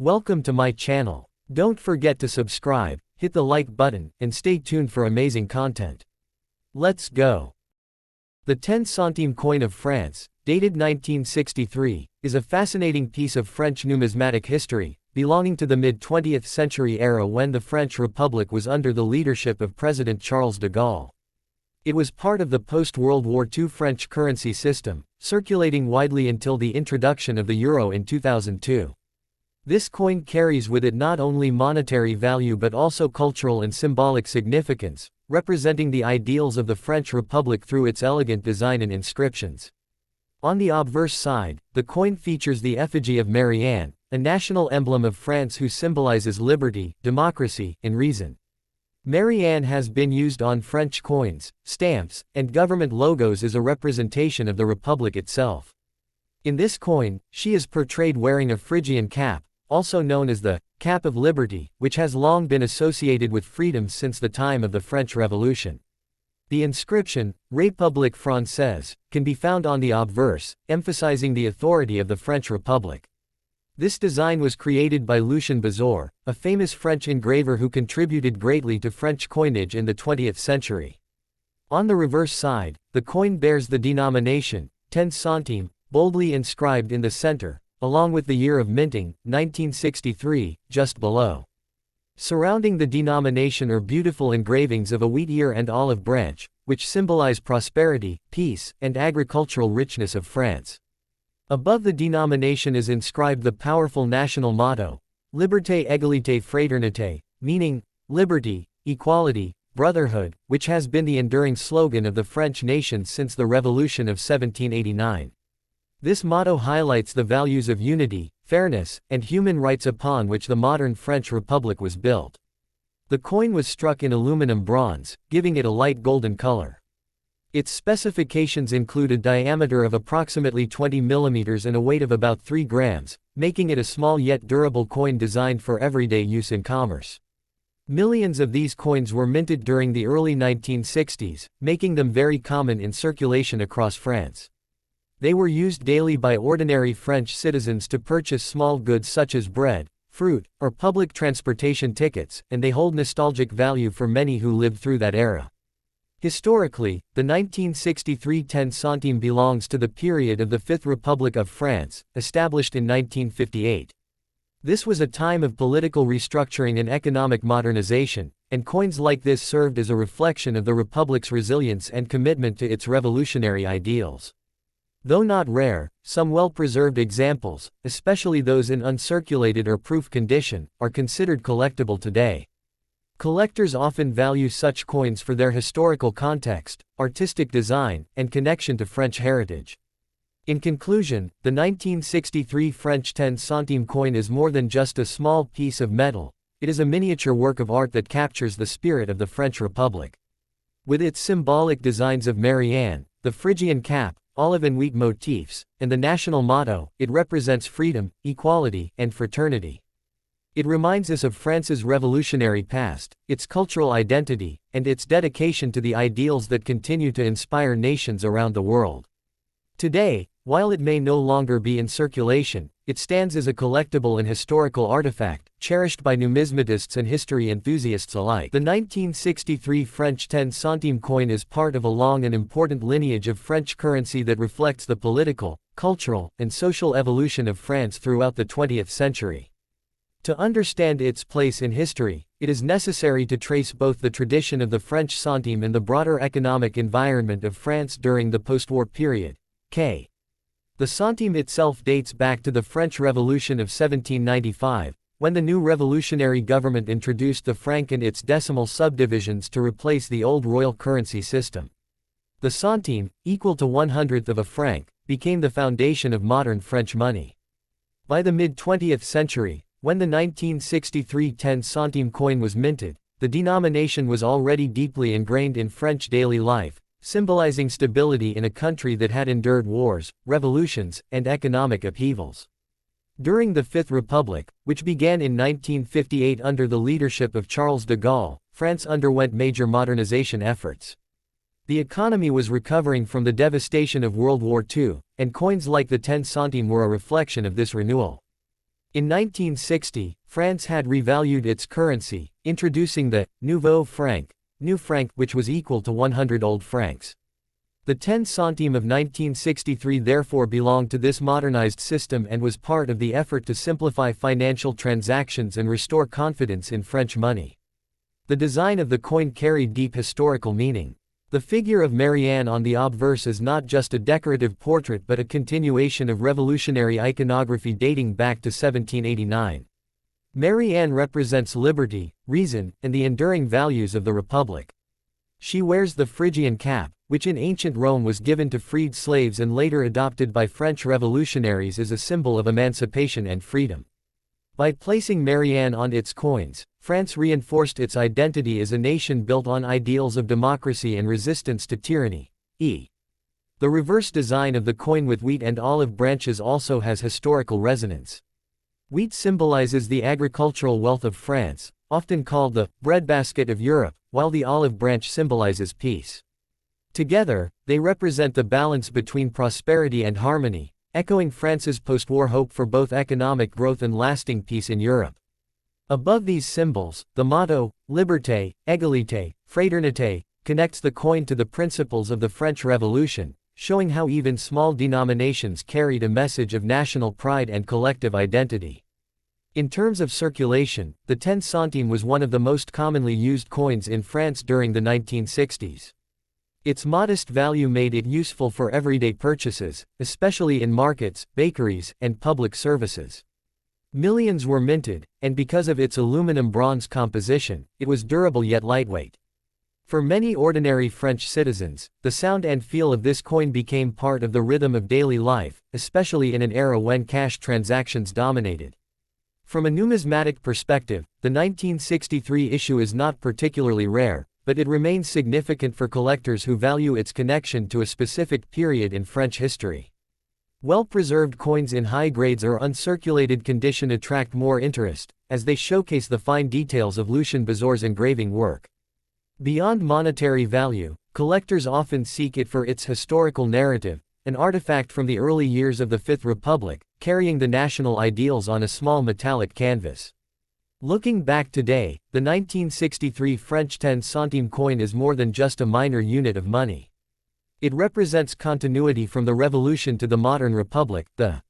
Welcome to my channel. Don't forget to subscribe, hit the like button, and stay tuned for amazing content. Let's go. The 10 centime coin of France, dated 1963, is a fascinating piece of French numismatic history, belonging to the mid-20th century era when the French Republic was under the leadership of President Charles de Gaulle. It was part of the post-World War II French currency system, circulating widely until the introduction of the euro in 2002. This coin carries with it not only monetary value but also cultural and symbolic significance, representing the ideals of the French Republic through its elegant design and inscriptions. On the obverse side, the coin features the effigy of Marianne, a national emblem of France who symbolizes liberty, democracy, and reason. Marianne has been used on French coins, stamps, and government logos as a representation of the Republic itself. In this coin, she is portrayed wearing a Phrygian cap, also known as the cap of liberty, which has long been associated with freedom since the time of the French Revolution. The inscription, République Française, can be found on the obverse, emphasizing the authority of the French Republic. This design was created by Lucien Bazor, a famous French engraver who contributed greatly to French coinage in the 20th century. On the reverse side, the coin bears the denomination, 10 centimes, boldly inscribed in the center, along with the year of minting, 1963, just below. Surrounding the denomination are beautiful engravings of a wheat ear and olive branch, which symbolize prosperity, peace, and agricultural richness of France. Above the denomination is inscribed the powerful national motto, Liberté, Égalité, Fraternité, meaning, liberty, equality, brotherhood, which has been the enduring slogan of the French nation since the Revolution of 1789. This motto highlights the values of unity, fairness, and human rights upon which the modern French Republic was built. The coin was struck in aluminum bronze, giving it a light golden color. Its specifications include a diameter of approximately 20 mm and a weight of about 3 grams, making it a small yet durable coin designed for everyday use in commerce. Millions of these coins were minted during the early 1960s, making them very common in circulation across France. They were used daily by ordinary French citizens to purchase small goods such as bread, fruit, or public transportation tickets, and they hold nostalgic value for many who lived through that era. Historically, the 1963 10 centime belongs to the period of the Fifth Republic of France, established in 1958. This was a time of political restructuring and economic modernization, and coins like this served as a reflection of the Republic's resilience and commitment to its revolutionary ideals. Though not rare, some well-preserved examples, especially those in uncirculated or proof condition, are considered collectible today. Collectors often value such coins for their historical context, artistic design, and connection to French heritage. In conclusion, the 1963 French 10 centime coin is more than just a small piece of metal, it is a miniature work of art that captures the spirit of the French Republic. With its symbolic designs of Marianne, the Phrygian cap, olive and wheat motifs, and the national motto, it represents freedom, equality, and fraternity. It reminds us of France's revolutionary past, its cultural identity, and its dedication to the ideals that continue to inspire nations around the world. Today, while it may no longer be in circulation, it stands as a collectible and historical artifact, cherished by numismatists and history enthusiasts alike. The 1963 French 10 centime coin is part of a long and important lineage of French currency that reflects the political, cultural, and social evolution of France throughout the 20th century. To understand its place in history, it is necessary to trace both the tradition of the French centime and the broader economic environment of France during the post-war period. The centime itself dates back to the French Revolution of 1795, when the new revolutionary government introduced the franc and its decimal subdivisions to replace the old royal currency system. The centime, equal to 1/100th of a franc, became the foundation of modern French money. By the mid-20th century, when the 1963 10 centime coin was minted, the denomination was already deeply ingrained in French daily life, symbolizing stability in a country that had endured wars, revolutions, and economic upheavals. During the Fifth Republic, which began in 1958 under the leadership of Charles de Gaulle, France underwent major modernization efforts. The economy was recovering from the devastation of World War II, and coins like the 10 centime were a reflection of this renewal. In 1960, France had revalued its currency, introducing the nouveau franc, new franc, which was equal to 100 old francs. The 10 centime of 1963 therefore belonged to this modernized system and was part of the effort to simplify financial transactions and restore confidence in French money. The design of the coin carried deep historical meaning. The figure of Marianne on the obverse is not just a decorative portrait but a continuation of revolutionary iconography dating back to 1789. Marianne represents liberty, reason, and the enduring values of the Republic. She wears the Phrygian cap, which in ancient Rome was given to freed slaves and later adopted by French revolutionaries as a symbol of emancipation and freedom. By placing Marianne on its coins, France reinforced its identity as a nation built on ideals of democracy and resistance to tyranny. The reverse design of the coin with wheat and olive branches also has historical resonance. Wheat symbolizes the agricultural wealth of France, often called the breadbasket of Europe, while the olive branch symbolizes peace. Together, they represent the balance between prosperity and harmony, echoing France's post-war hope for both economic growth and lasting peace in Europe. Above these symbols, the motto, Liberté, Égalité, Fraternité, connects the coin to the principles of the French Revolution, showing how even small denominations carried a message of national pride and collective identity. In terms of circulation, the 10 centime was one of the most commonly used coins in France during the 1960s. Its modest value made it useful for everyday purchases, especially in markets, bakeries, and public services. Millions were minted, and because of its aluminum-bronze composition, it was durable yet lightweight. For many ordinary French citizens, the sound and feel of this coin became part of the rhythm of daily life, especially in an era when cash transactions dominated. From a numismatic perspective, the 1963 issue is not particularly rare, but it remains significant for collectors who value its connection to a specific period in French history. Well-preserved coins in high grades or uncirculated condition attract more interest, as they showcase the fine details of Lucien Bazor's engraving work. Beyond monetary value, collectors often seek it for its historical narrative, an artifact from the early years of the Fifth Republic, carrying the national ideals on a small metallic canvas. Looking back today, the 1963 French 10 centime coin is more than just a minor unit of money. It represents continuity from the Revolution to the modern Republic, the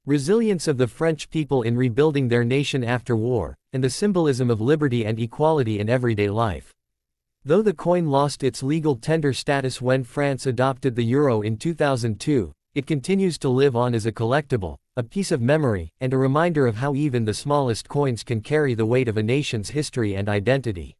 resilience of the French people in rebuilding their nation after war, and the symbolism of liberty and equality in everyday life. Though the coin lost its legal tender status when France adopted the euro in 2002, it continues to live on as a collectible, a piece of memory, and a reminder of how even the smallest coins can carry the weight of a nation's history and identity.